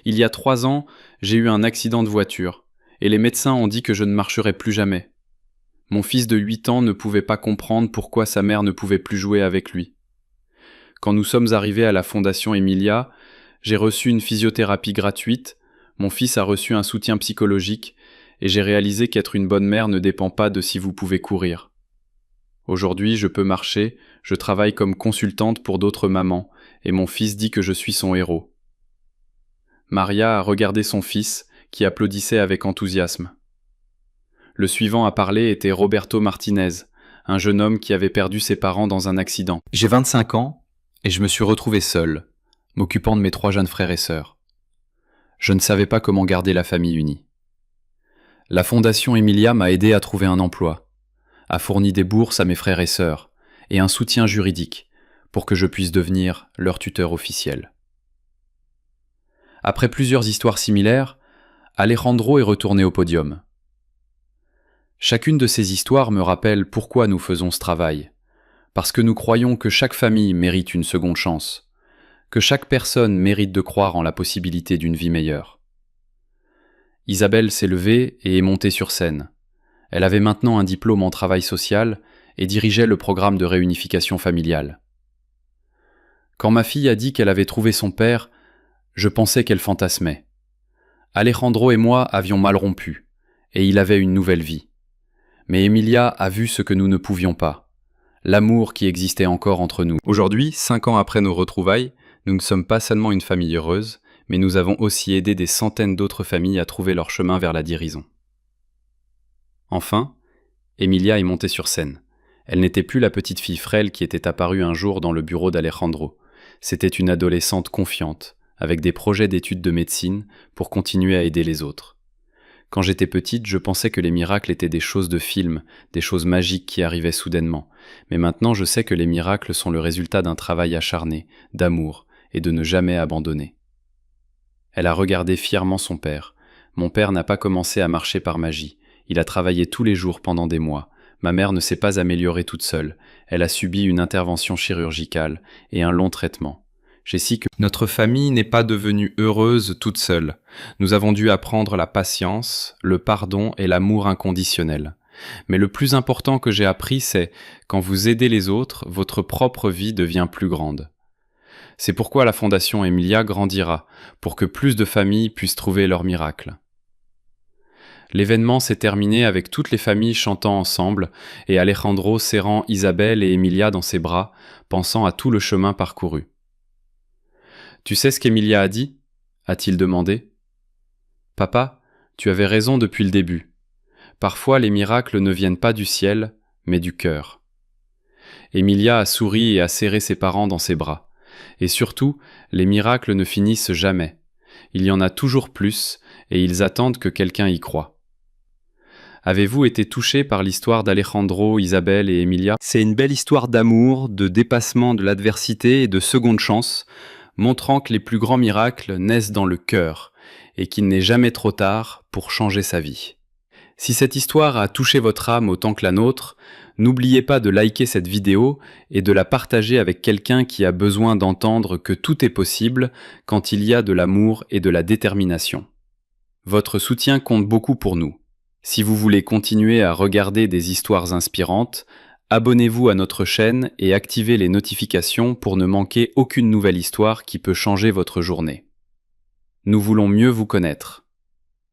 Il y a 3 ans, j'ai eu un accident de voiture, et les médecins ont dit que je ne marcherais plus jamais. Mon fils de 8 ans ne pouvait pas comprendre pourquoi sa mère ne pouvait plus jouer avec lui. Quand nous sommes arrivés à la Fondation Emilia, j'ai reçu une physiothérapie gratuite, mon fils a reçu un soutien psychologique, et j'ai réalisé qu'être une bonne mère ne dépend pas de si vous pouvez courir. Aujourd'hui, je peux marcher, je travaille comme consultante pour d'autres mamans, et mon fils dit que je suis son héros. Maria a regardé son fils, qui applaudissait avec enthousiasme. Le suivant à parler était Roberto Martinez, un jeune homme qui avait perdu ses parents dans un accident. J'ai 25 ans et je me suis retrouvé seul, m'occupant de mes 3 jeunes frères et sœurs. Je ne savais pas comment garder la famille unie. La Fondation Emilia m'a aidé à trouver un emploi, a fourni des bourses à mes frères et sœurs et un soutien juridique pour que je puisse devenir leur tuteur officiel. Après plusieurs histoires similaires, Alejandro est retourné au podium. Chacune de ces histoires me rappelle pourquoi nous faisons ce travail. Parce que nous croyons que chaque famille mérite une seconde chance, que chaque personne mérite de croire en la possibilité d'une vie meilleure. Isabelle s'est levée et est montée sur scène. Elle avait maintenant un diplôme en travail social et dirigeait le programme de réunification familiale. Quand ma fille a dit qu'elle avait trouvé son père, je pensais qu'elle fantasmait. Alejandro et moi avions mal rompu, et il avait une nouvelle vie. Mais Emilia a vu ce que nous ne pouvions pas, l'amour qui existait encore entre nous. Aujourd'hui, 5 ans après nos retrouvailles, nous ne sommes pas seulement une famille heureuse, mais nous avons aussi aidé des centaines d'autres familles à trouver leur chemin vers la guérison. Enfin, Emilia est montée sur scène. Elle n'était plus la petite fille frêle qui était apparue un jour dans le bureau d'Alejandro. C'était une adolescente confiante, avec des projets d'études de médecine pour continuer à aider les autres. Quand j'étais petite, je pensais que les miracles étaient des choses de film, des choses magiques qui arrivaient soudainement. Mais maintenant, je sais que les miracles sont le résultat d'un travail acharné, d'amour et de ne jamais abandonner. Elle a regardé fièrement son père. Mon père n'a pas commencé à marcher par magie. Il a travaillé tous les jours pendant des mois. Ma mère ne s'est pas améliorée toute seule. Elle a subi une intervention chirurgicale et un long traitement. J'ai su que notre famille n'est pas devenue heureuse toute seule. Nous avons dû apprendre la patience, le pardon et l'amour inconditionnel. Mais le plus important que j'ai appris, c'est quand vous aidez les autres, votre propre vie devient plus grande. C'est pourquoi la Fondation Emilia grandira, pour que plus de familles puissent trouver leur miracle. L'événement s'est terminé avec toutes les familles chantant ensemble et Alejandro serrant Isabelle et Emilia dans ses bras, pensant à tout le chemin parcouru. « Tu sais ce qu'Emilia a dit ?» a-t-il demandé. « Papa, tu avais raison depuis le début. Parfois les miracles ne viennent pas du ciel, mais du cœur. » Emilia a souri et a serré ses parents dans ses bras. Et surtout, les miracles ne finissent jamais. Il y en a toujours plus, et ils attendent que quelqu'un y croie. Avez-vous été touché par l'histoire d'Alejandro, Isabelle et Emilia ? C'est une belle histoire d'amour, de dépassement de l'adversité et de seconde chance, montrant que les plus grands miracles naissent dans le cœur, et qu'il n'est jamais trop tard pour changer sa vie. Si cette histoire a touché votre âme autant que la nôtre, n'oubliez pas de liker cette vidéo et de la partager avec quelqu'un qui a besoin d'entendre que tout est possible quand il y a de l'amour et de la détermination. Votre soutien compte beaucoup pour nous. Si vous voulez continuer à regarder des histoires inspirantes, abonnez-vous à notre chaîne et activez les notifications pour ne manquer aucune nouvelle histoire qui peut changer votre journée. Nous voulons mieux vous connaître.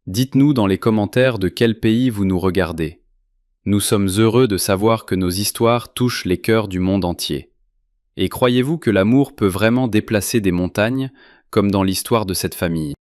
Dites-nous dans les commentaires de quel pays vous nous regardez. Nous sommes heureux de savoir que nos histoires touchent les cœurs du monde entier. Et croyez-vous que l'amour peut vraiment déplacer des montagnes, comme dans l'histoire de cette famille ?